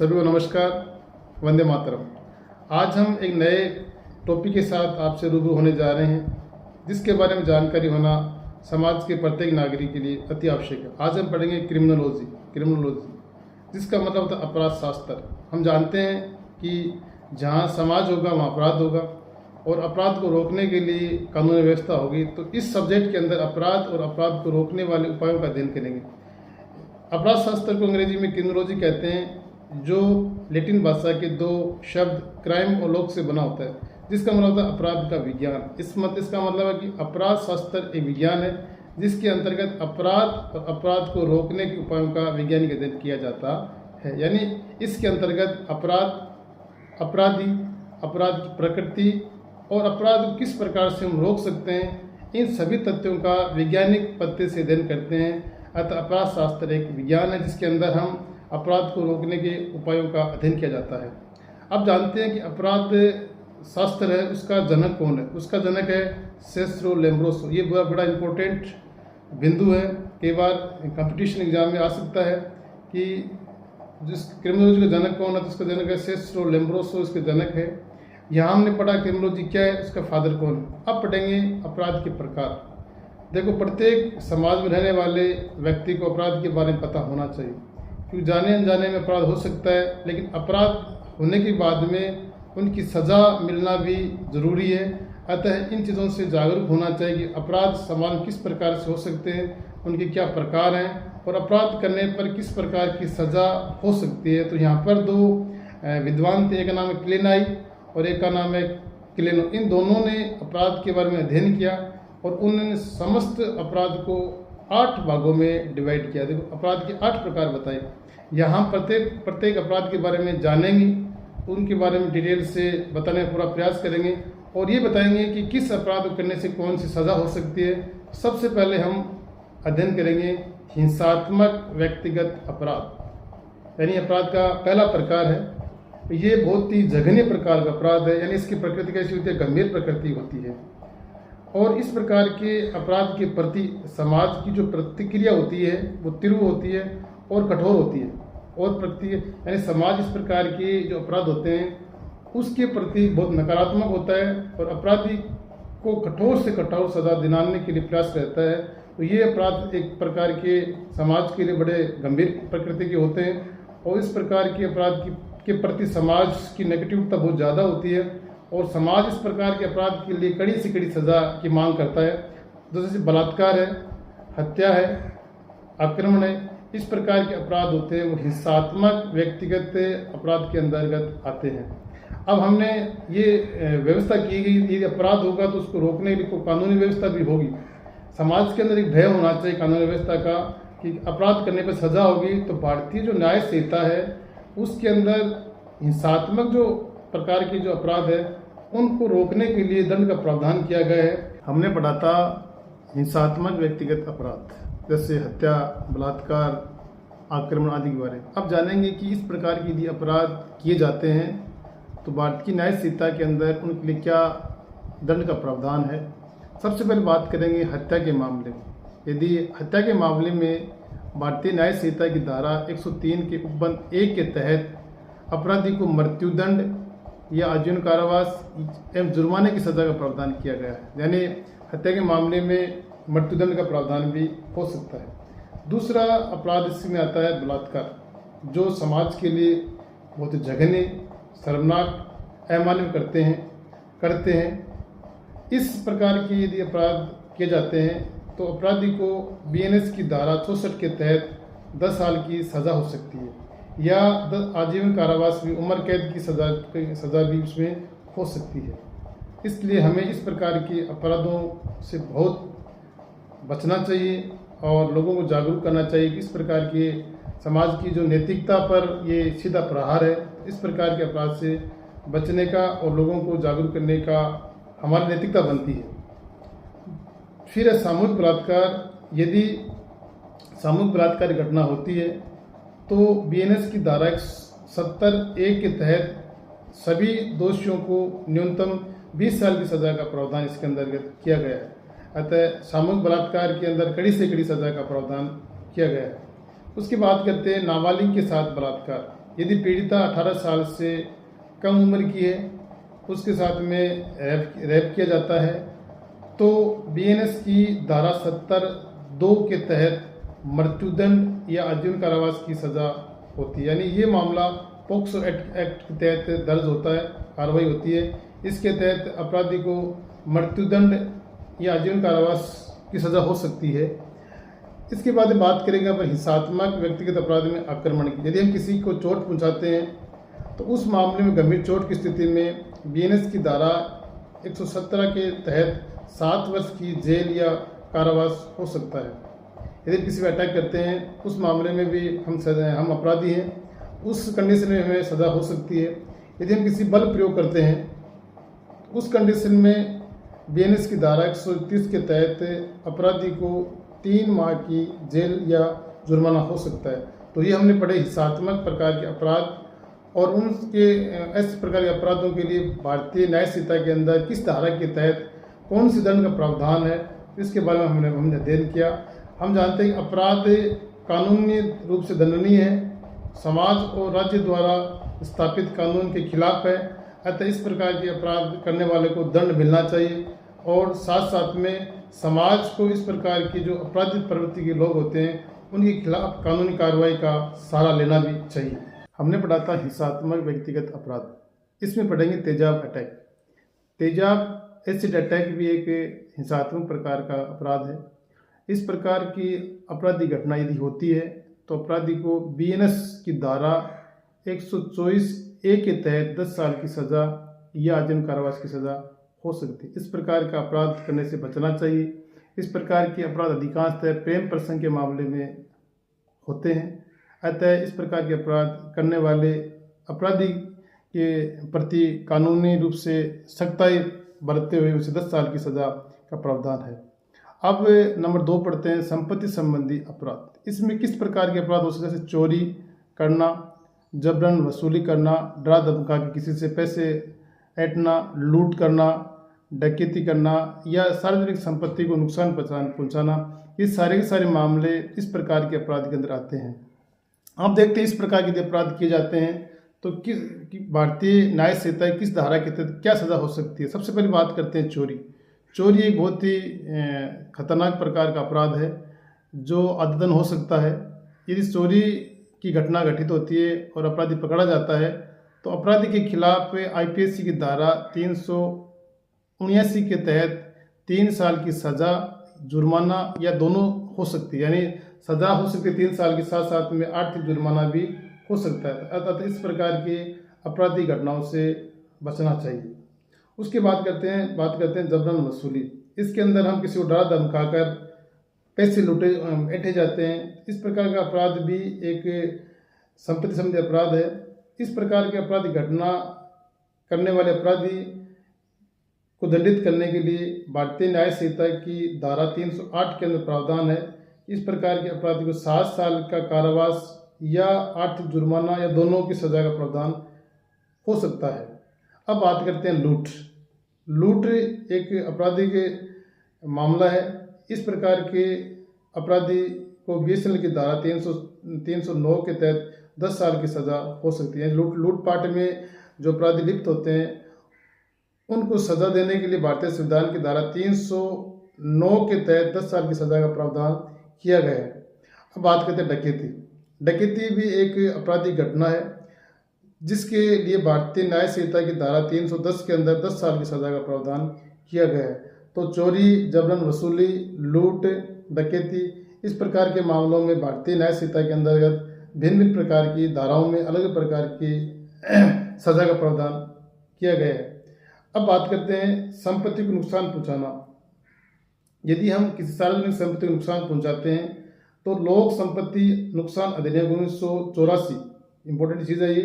सभी को नमस्कार, वंदे मातरम। आज हम एक नए टॉपिक के साथ आपसे रूबरू होने जा रहे हैं, जिसके बारे में जानकारी होना समाज के प्रत्येक नागरिक के लिए अति आवश्यक है। आज हम पढ़ेंगे क्रिमिनोलॉजी, जिसका मतलब होता है अपराध शास्त्र। हम जानते हैं कि जहाँ समाज होगा वहाँ अपराध होगा, और अपराध को रोकने के लिए कानूनी व्यवस्था होगी। तो इस सब्जेक्ट के अंदर अपराध और अपराध को रोकने वाले उपायों का अध्ययन करेंगे। अपराध शास्त्र को अंग्रेजी में क्रिमिनोलॉजी कहते हैं, जो लैटिन भाषा के दो शब्द क्राइम और लॉग से बना होता है, जिसका मतलब होता है अपराध का विज्ञान। इसका मतलब है कि अपराध शास्त्र एक विज्ञान है जिसके अंतर्गत अपराध और अपराध को रोकने के उपायों का वैज्ञानिक अध्ययन किया जाता है। यानी इसके अंतर्गत अपराधी, अपराध की प्रकृति और अपराध को किस प्रकार से हम रोक सकते हैं, इन सभी तथ्यों का वैज्ञानिक पद्धति से अध्ययन करते हैं। अतः अपराध शास्त्र एक विज्ञान है जिसके अंदर हम अपराध को रोकने के उपायों का अध्ययन किया जाता है। अब जानते हैं कि अपराध शास्त्र है, उसका जनक कौन है। उसका जनक है सेस्रो लेम्ब्रोसो। ये बड़ा इम्पोर्टेंट बिंदु है, कई बार कंपटीशन एग्जाम में आ सकता है कि जिस क्रिमिनोलॉजी का जनक कौन है, तो उसका जनक है सेस्रो लेम्ब्रोसो, इसके जनक है। यहाँ हमने पढ़ा क्रिमिनोलॉजी क्या है, उसका फादर कौन है। अब पढ़ेंगे अपराध के प्रकार। देखो, प्रत्येक समाज में रहने वाले व्यक्ति को अपराध के बारे में पता होना चाहिए, क्योंकि जाने अनजाने में अपराध हो सकता है, लेकिन अपराध होने के बाद में उनकी सज़ा मिलना भी ज़रूरी है। अतः इन चीज़ों से जागरूक होना चाहिए कि अपराध समाज में किस प्रकार से हो सकते हैं, उनके क्या प्रकार हैं, और अपराध करने पर किस प्रकार की सज़ा हो सकती है। तो यहाँ पर दो विद्वान थे, एक का नाम है क्लेनाई और एक का नाम है क्लेनो। इन दोनों ने अपराध के बारे में अध्ययन किया और उन्होंने समस्त अपराध को 8 भागों में डिवाइड किया। देखो, अपराध के 8 प्रकार बताए। यहाँ प्रत्येक अपराध के बारे में जानेंगे, उनके बारे में डिटेल से बताने का पूरा प्रयास करेंगे, और ये बताएंगे कि किस अपराध को करने से कौन सी सज़ा हो सकती है। सबसे पहले हम अध्ययन करेंगे हिंसात्मक व्यक्तिगत अपराध, यानी अपराध का पहला प्रकार है। ये बहुत ही जघन्य प्रकार का अपराध है, यानी इसकी प्रकृति कैसी होती है, गंभीर प्रकृति होती है। और इस प्रकार के अपराध के प्रति समाज की जो प्रतिक्रिया होती है वो तीव्र होती है और कठोर होती है। और यानी समाज इस प्रकार के जो अपराध होते हैं उसके प्रति बहुत नकारात्मक होता है और अपराधी को कठोर से कठोर सजा दिलाने के लिए प्रयास करता है। तो ये अपराध एक प्रकार के समाज के लिए बड़े गंभीर प्रकृति के होते हैं, और इस प्रकार के अपराध के प्रति समाज की नेगेटिविटी बहुत ज़्यादा होती है, और समाज इस प्रकार के अपराध के लिए कड़ी से कड़ी सज़ा की मांग करता है। जैसे बलात्कार है, हत्या है, आक्रमण है, इस प्रकार के अपराध होते हैं वो हिंसात्मक व्यक्तिगत अपराध के अंतर्गत आते हैं। अब हमने ये व्यवस्था की गई, यदि अपराध होगा तो उसको रोकने के लिए कानूनी व्यवस्था भी होगी। समाज के अंदर एक भय होना चाहिए कानूनी व्यवस्था का कि अपराध करने पर सज़ा होगी। तो भारतीय जो न्याय संहिता है उसके अंदर हिंसात्मक जो प्रकार के जो अपराध है उनको रोकने के लिए दंड का प्रावधान किया गया है। हमने पढ़ा था हिंसात्मक व्यक्तिगत अपराध, जैसे हत्या, बलात्कार, आक्रमण आदि के बारे में। अब जानेंगे कि इस प्रकार के यदि अपराध किए जाते हैं तो भारत की न्याय संहिता के अंदर उनके लिए क्या दंड का प्रावधान है। सबसे पहले बात करेंगे हत्या के मामले में। यदि हत्या के मामले में भारतीय न्याय संहिता की धारा 103 के उपबंध 1 के तहत अपराधी को मृत्युदंड या आजीवन कारावास एवं जुर्माने की सज़ा का प्रावधान किया गया है। यानी हत्या के मामले में मृत्युदंड का प्रावधान भी हो सकता है। दूसरा अपराध इसमें आता है बलात्कार, जो समाज के लिए बहुत जघन्य, शर्मनाक, अमानवीय करते हैं। इस प्रकार के यदि अपराध किए जाते हैं तो अपराधी को BNS की धारा 64 के तहत 10 साल की सज़ा हो सकती है, या आजीवन कारावास भी, उम्र कैद की सज़ा भी उसमें हो सकती है। इसलिए हमें इस प्रकार के अपराधों से बहुत बचना चाहिए और लोगों को जागरूक करना चाहिए कि इस प्रकार के समाज की जो नैतिकता पर ये सीधा प्रहार है। इस प्रकार के अपराध से बचने का और लोगों को जागरूक करने का हमारी नैतिकता बनती है। फिर है सामूहिक बलात्कार। यदि सामूहिक बलात्कार की घटना होती है तो BNS की धारा 70(1) के तहत सभी दोषियों को न्यूनतम 20 साल की सज़ा का प्रावधान इसके अंतर्गत किया गया है। अतः सामूहिक बलात्कार के अंदर कड़ी से कड़ी सज़ा का प्रावधान किया गया है। उसकी बात करते हैं नाबालिग के साथ बलात्कार। यदि पीड़िता 18 साल से कम उम्र की है, उसके साथ में रेप किया जाता है, तो बीएनएस की धारा 70(2) के तहत मृत्युदंड या आजीवन कारावास की सज़ा होती है। यानी ये मामला पोक्सो एक्ट के तहत दर्ज होता है, कार्रवाई होती है। इसके तहत अपराधी को मृत्युदंड या आजीवन कारावास की सज़ा हो सकती है। इसके बाद बात करेंगे अपन हिंसात्मक व्यक्तिगत अपराध में आक्रमण की। यदि हम किसी को चोट पहुंचाते हैं तो उस मामले में गंभीर चोट की स्थिति में बीएनएस की धारा 117 के तहत 7 वर्ष की जेल या कारावास हो सकता है। यदि किसी पर अटैक करते हैं उस मामले में भी हम अपराधी हैं, उस कंडीशन में हमें सज़ा हो सकती है। यदि हम किसी बल प्रयोग करते हैं उस कंडीशन में बीएनएस की धारा 131 के तहत अपराधी को 3 माह की जेल या जुर्माना हो सकता है। तो ये हमने पढ़े हिंसात्मक प्रकार के अपराध, और उनके ऐसे प्रकार के अपराधों के लिए भारतीय न्याय संहिता के अंदर किस धारा के तहत कौन सी दंड का प्रावधान है, इसके बारे में हमने अध्ययन किया। हम जानते हैं कि अपराध कानूनी रूप से दंडनीय है, समाज और राज्य द्वारा स्थापित कानून के खिलाफ है। अतः इस प्रकार के अपराध करने वाले को दंड मिलना चाहिए, और साथ साथ में समाज को इस प्रकार की जो अपराधिक प्रवृत्ति के लोग होते हैं उनके खिलाफ कानूनी कार्रवाई का सहारा लेना भी चाहिए। हमने पढ़ा था हिंसात्मक व्यक्तिगत अपराध। इसमें पढ़ेंगे तेजाब अटैक। तेजाब एसिड अटैक भी एक हिंसात्मक प्रकार का अपराध है। इस प्रकार की अपराधी घटना यदि होती है तो अपराधी को बीएनएस की धारा 124(a) के तहत 10 साल की सज़ा या आजीवन कारावास की सज़ा हो सकती है। इस प्रकार का अपराध करने से बचना चाहिए। इस प्रकार के अपराध अधिकांशतः प्रेम प्रसंग के मामले में होते हैं। अतः इस प्रकार के अपराध करने वाले अपराधी के प्रति कानूनी रूप से सख्ताई बरतते हुए उसे 10 साल की सज़ा का प्रावधान है। अब नंबर 2 पढ़ते हैं संपत्ति संबंधी अपराध। इसमें किस प्रकार के अपराध हो सकते हैं? जैसे चोरी करना, जबरन वसूली करना, डरा धमका के किसी से पैसे ऐंठना, लूट करना, डकैती करना या सार्वजनिक संपत्ति को नुकसान पहुंचाना। ये सारे के सारे मामले इस प्रकार के अपराध के अंदर आते हैं। आप देखते हैं इस प्रकार के अपराध किए जाते हैं तो किस भारतीय न्याय संहिता किस धारा के तहत क्या सज़ा हो सकती है। सबसे पहले बात करते हैं चोरी। चोरी एक बहुत ही खतरनाक प्रकार का अपराध है जो आदतन हो सकता है। यदि चोरी की घटना घटित होती है और अपराधी पकड़ा जाता है तो अपराधी के खिलाफ आईपीसी की धारा 379 के तहत 3 साल की सज़ा, जुर्माना या दोनों हो सकती है। यानी सज़ा हो सकती है 3 साल के साथ साथ में आर्थिक जुर्माना भी हो सकता है। अतः इस प्रकार के आपराधिक घटनाओं से बचना चाहिए। उसके बात करते हैं जबरन वसूली। इसके अंदर हम किसी को डरा धमकाकर पैसे ऐंठे जाते हैं। इस प्रकार का अपराध भी एक संपत्ति संबंधी अपराध है। इस प्रकार के आपराधिक घटना करने वाले अपराधी को दंडित करने के लिए भारतीय न्याय संहिता की धारा 308 के अंदर प्रावधान है। इस प्रकार के अपराधी को 7 साल का कारावास या आर्थिक जुर्माना या दोनों की सज़ा का प्रावधान हो सकता है। अब बात करते हैं लूट। लूट एक आपराधिक मामला है। इस प्रकार के अपराधी को बीएसएनएल की धारा 309 के तहत 10 साल की सज़ा हो सकती है। लूटपाट में जो अपराधी लिप्त होते हैं उनको सज़ा देने के लिए भारतीय संविधान की धारा 309 के तहत 10 साल की सज़ा का प्रावधान किया गया है। अब बात करते हैं डकैती। डकैती भी एक आपराधिक घटना है जिसके लिए भारतीय न्याय संहिता की धारा 310 के अंदर 10 साल की सज़ा का प्रावधान किया गया है। तो चोरी, जबरन वसूली, लूट, डकैती इस प्रकार के मामलों में भारतीय न्याय संहिता के अंतर्गत भिन्न भिन्न प्रकार की धाराओं में अलग प्रकार की सज़ा का प्रावधान किया गया है। अब बात करते हैं संपत्ति को नुकसान पहुंचाना। यदि हम किसी सार्वजनिक संपत्ति को नुकसान पहुंचाते हैं तो लोक संपत्ति नुकसान अधिनियम 1984 इंपॉर्टेंट चीज़ है ये।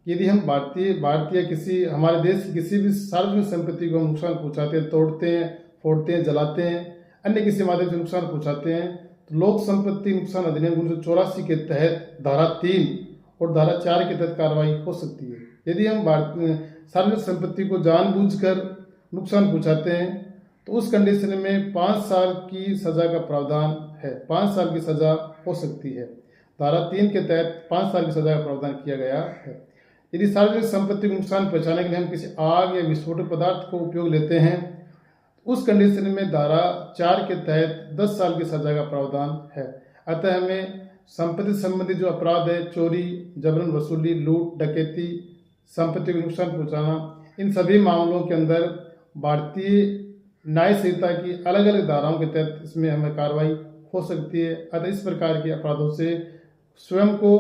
यदि हम भारतीय किसी हमारे देश की किसी भी सार्वजनिक संपत्ति को नुकसान पहुंचाते हैं, तोड़ते हैं, फोड़ते हैं, जलाते हैं, अन्य किसी माध्यम से नुकसान पहुंचाते हैं तो लोक संपत्ति नुकसान अधिनियम 1984 के तहत धारा 3 और धारा 4 के तहत कार्रवाई हो सकती है। यदि हम सार्वजनिक संपत्ति को जानबूझकर नुकसान पहुंचाते हैं तो उस कंडीशन में 5 साल की सज़ा का प्रावधान है। 5 साल की सज़ा हो सकती है। धारा 3 के तहत 5 साल की सजा का प्रावधान किया गया है। यदि सार्वजनिक संपत्ति को नुकसान पहुंचाने के लिए हम किसी आग या विस्फोटक पदार्थ को उपयोग लेते हैं, उस कंडीशन में धारा 4 के तहत 10 साल की सजा का प्रावधान है। अतः हमें संपत्ति संबंधी जो अपराध है, चोरी, जबरन वसूली, लूट, डकैती, संपत्ति को नुकसान पहुंचाना, इन सभी मामलों के अंदर भारतीय न्याय संहिता की अलग अलग धाराओं के तहत इसमें हमें कार्रवाई हो सकती है। अतः इस प्रकार के अपराधों से स्वयं को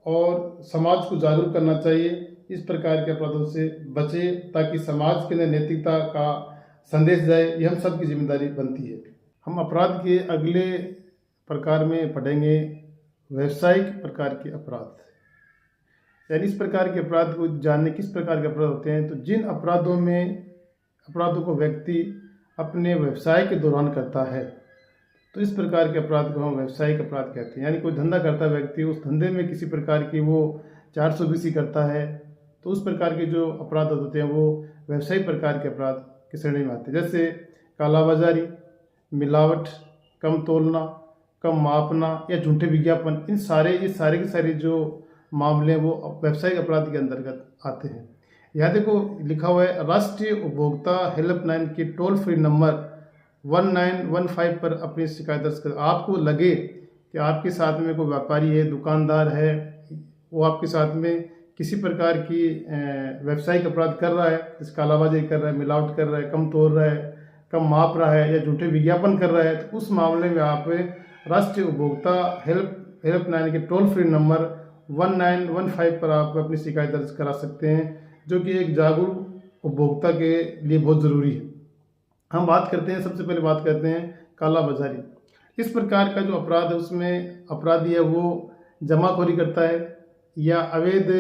और समाज को जागरूक करना चाहिए। इस प्रकार के अपराधों से बचे ताकि समाज के अंदर नैतिकता का संदेश जाए, ये हम सब की जिम्मेदारी बनती है। हम अपराध के अगले प्रकार में पढ़ेंगे व्यावसायिक प्रकार के अपराध। यानी इस प्रकार के अपराध को जानने किस प्रकार के अपराध होते हैं, तो जिन अपराधों को व्यक्ति अपने व्यवसाय के दौरान करता है, तो इस प्रकार के अपराध को हम व्यावसायिक अपराध कहते हैं। यानी कोई धंधा करता व्यक्ति, उस धंधे में किसी प्रकार की वो 420 करता है, तो उस प्रकार के जो अपराध होते हैं वो व्यावसायिक प्रकार के अपराध की श्रेणी में आते हैं। जैसे कालाबाजारी, मिलावट, कम तोलना, कम मापना या झूठे विज्ञापन, ये सारे के सारे जो मामले हैं वो व्यावसायिक अपराध के अंतर्गत आते हैं। यहाँ देखो लिखा हुआ है, राष्ट्रीय उपभोक्ता हेल्पलाइन के टोल फ्री नंबर 1915 पर अपनी शिकायत दर्ज कर। आपको लगे कि आपके साथ में कोई व्यापारी है, दुकानदार है, वो आपके साथ में किसी प्रकार की व्यावसायिक अपराध कर रहा है, जैसे कालाबाजारी कर रहा है, मिलावट कर रहा है, कम तोल रहा है, कम माप रहा है या झूठे विज्ञापन कर रहा है, तो उस मामले में आप राष्ट्रीय उपभोक्ता हेल्पलाइन के टोल फ्री नंबर 1915 पर आप अपनी शिकायत दर्ज करा सकते हैं, जो कि एक जागरूक उपभोक्ता के लिए बहुत ज़रूरी है। हम बात करते हैं, सबसे पहले बात करते हैं कालाबाजारी। इस प्रकार का जो अपराध है उसमें अपराधी है वो जमाखोरी करता है या अवैध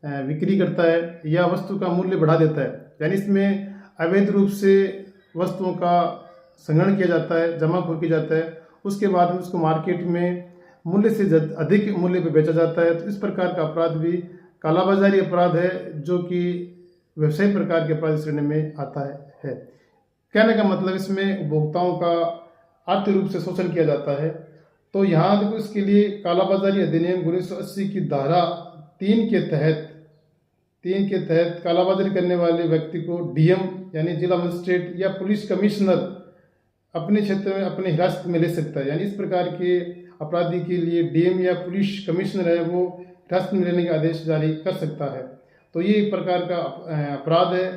बिक्री करता है या वस्तु का मूल्य बढ़ा देता है। यानी इसमें अवैध रूप से वस्तुओं का संग्रहण किया जाता है, जमाखोरी किया जाता है, उसके बाद में उसको मार्केट में मूल्य से अधिक मूल्य पर बेचा जाता है। तो इस प्रकार का अपराध भी कालाबाजारी अपराध है, जो कि व्यवसायिक प्रकार के अपराध श्रेणी में आता है। कहने का मतलब इसमें उपभोक्ताओं का आर्थिक रूप से शोषण किया जाता है। तो यहाँ देखो इसके लिए कालाबाजारी अधिनियम 1980 की धारा 3 के तहत कालाबाजारी करने वाले व्यक्ति को डीएम यानी जिला मजिस्ट्रेट या पुलिस कमिश्नर अपने क्षेत्र में अपने हिरासत में ले सकता है। यानी इस प्रकार के अपराधी के लिए डीएम या पुलिस कमिश्नर है वो हिरासत में लेने का आदेश जारी कर सकता है। तो ये एक प्रकार का अपराध है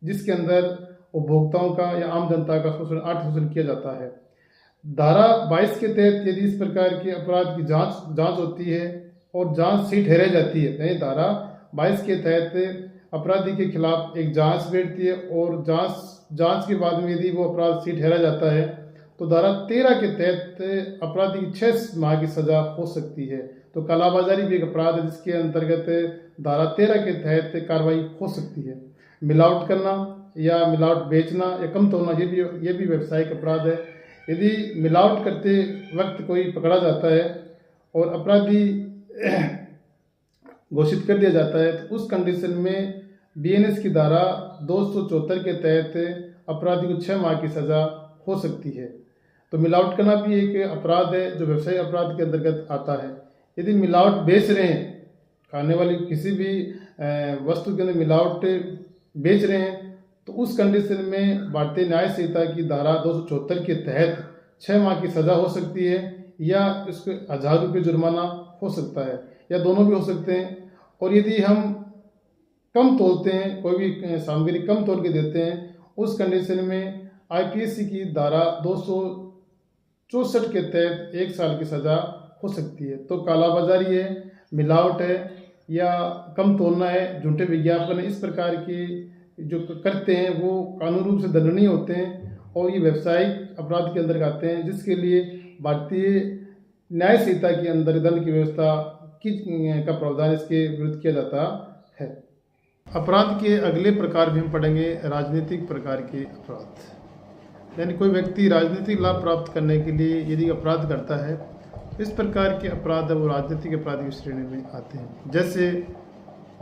जिसके अंदर उपभोक्ताओं का या आम जनता का आर्थिक शोषण किया जाता है। धारा 22 के तहत यदि इस प्रकार के अपराध की जांच होती है और जांच सही ठहराई जाती है, यानी धारा 22 के तहत अपराधी के खिलाफ एक जांच बैठती है और जांच के बाद में यदि वो अपराध सही ठहरा जाता है तो धारा 13 के तहत अपराधी की 6 माह की सजा हो सकती है। तो कालाबाजारी भी एक अपराध है जिसके अंतर्गत धारा 13 के तहत कार्रवाई हो सकती है। मिलावट करना या मिलावट बेचना या कम तोलना, ये भी व्यावसायिक अपराध है। यदि मिलावट करते वक्त कोई पकड़ा जाता है और अपराधी घोषित कर दिया जाता है तो उस कंडीशन में बीएनएस की धारा 274 के तहत अपराधी को 6 माह की सजा हो सकती है। तो मिलावट करना भी एक अपराध है जो व्यवसायिक अपराध के अंतर्गत आता है। यदि मिलावट बेच रहे हैं, खाने वाली किसी भी वस्तु के अंदर मिलावट बेच रहे हैं, तो उस कंडीशन में भारतीय न्याय संहिता की धारा 274 के तहत 6 माह की सजा हो सकती है या इसको 1000 रुपये जुर्माना हो सकता है या दोनों भी हो सकते हैं। और यदि हम कम तोलते हैं, कोई भी सामग्री कम तोल के देते हैं, उस कंडीशन में आईपीसी की धारा 264 के तहत 1 साल की सजा हो सकती है। तो कालाबाजारी है, मिलावट है या कम तोलना है, झूठे विज्ञापन है, इस प्रकार की जो करते हैं वो कानून रूप से दंडनीय होते हैं और ये व्यावसायिक अपराध के अंदर आते हैं, जिसके लिए भारतीय न्याय संहिता के अंदर दंड की व्यवस्था का प्रावधान इसके विरुद्ध किया जाता है। अपराध के अगले प्रकार भी हम पढ़ेंगे राजनीतिक प्रकार के अपराध। यानी कोई व्यक्ति राजनीतिक लाभ प्राप्त करने के लिए यदि अपराध करता है, इस प्रकार के अपराध वो राजनीतिक अपराध की श्रेणी में आते हैं। जैसे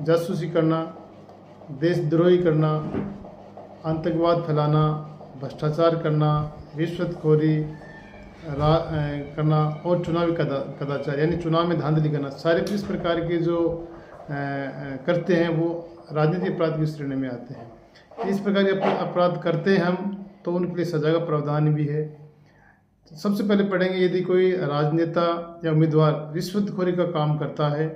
जासूसी करना, देशद्रोही करना, आतंकवाद फैलाना, भ्रष्टाचार करना, रिश्वतखोरी, करना और चुनावी कदाचार यानी चुनाव में धांधली करना, सारे इस प्रकार के जो करते हैं वो राजनीतिक अपराध की श्रेणी में आते हैं। इस प्रकार के अपराध करते हैं हम तो उनके लिए सजा का प्रावधान भी है। सबसे पहले पढ़ेंगे, यदि कोई राजनेता या उम्मीदवार रिश्वतखोरी का काम करता है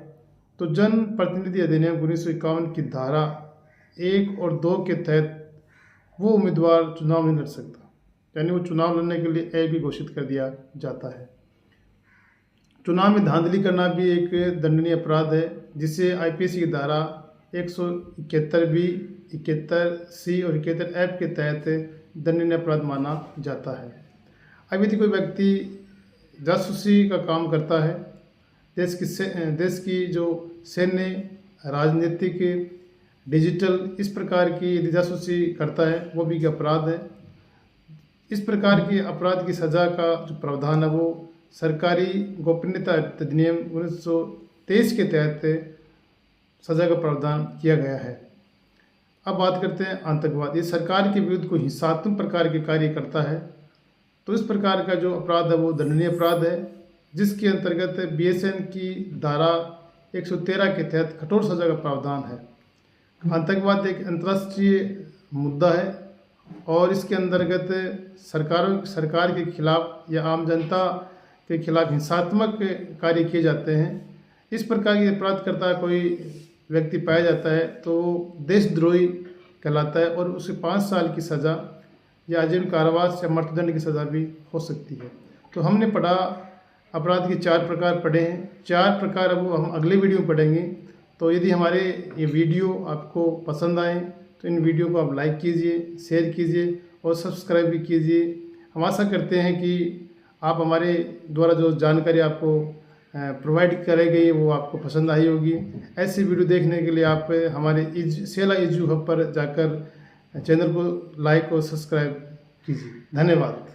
तो जन प्रतिनिधि अधिनियम 1951 की धारा 1 और 2 के तहत वो उम्मीदवार चुनाव नहीं लड़ सकता, यानी वो चुनाव लड़ने के लिए अयोग्य घोषित कर दिया जाता है। चुनाव में धांधली करना भी एक दंडनीय अपराध है, जिसे आईपीसी की धारा 171B, 71C और 71F के तहत दंडनीय अपराध माना जाता है। अब यदि कोई व्यक्ति जासूसी का काम करता है, देश की जो सैन्य, राजनीतिक, डिजिटल, इस प्रकार की यदि जासूसी करता है वो भी एक अपराध है। इस प्रकार के अपराध की सज़ा का जो प्रावधान है वो सरकारी गोपनीयता अधिनियम 1923 के तहत सज़ा का प्रावधान किया गया है। अब बात करते हैं आतंकवाद। ये सरकार के विरुद्ध कोई हिंसात्मक प्रकार के कार्य करता है तो इस प्रकार का जो अपराध है वो दंडनीय अपराध है, जिसके अंतर्गत BSN की धारा 113 के तहत कठोर सजा का प्रावधान है। आतंकवाद एक अंतर्राष्ट्रीय मुद्दा है और इसके अंतर्गत सरकार के खिलाफ या आम जनता के खिलाफ हिंसात्मक कार्य किए जाते हैं। इस प्रकार के अपराध करता कोई व्यक्ति पाया जाता है तो देशद्रोही कहलाता है और उसे 5 साल की सज़ा या आजीवन कारावास या मृत्युदंड की सज़ा भी हो सकती है। तो हमने पढ़ा, अपराध के 4 प्रकार पढ़े हैं। 4 प्रकार अब हम अगले वीडियो में पढ़ेंगे। तो यदि हमारे ये वीडियो आपको पसंद आए तो इन वीडियो को आप लाइक कीजिए, शेयर कीजिए और सब्सक्राइब भी कीजिए। हम आशा करते हैं कि आप हमारे द्वारा जो जानकारी आपको प्रोवाइड कराई गई है वो आपको पसंद आई होगी। ऐसी वीडियो देखने के लिए आप हमारे सेला एजू हब पर जाकर चैनल को लाइक और सब्सक्राइब कीजिए। धन्यवाद।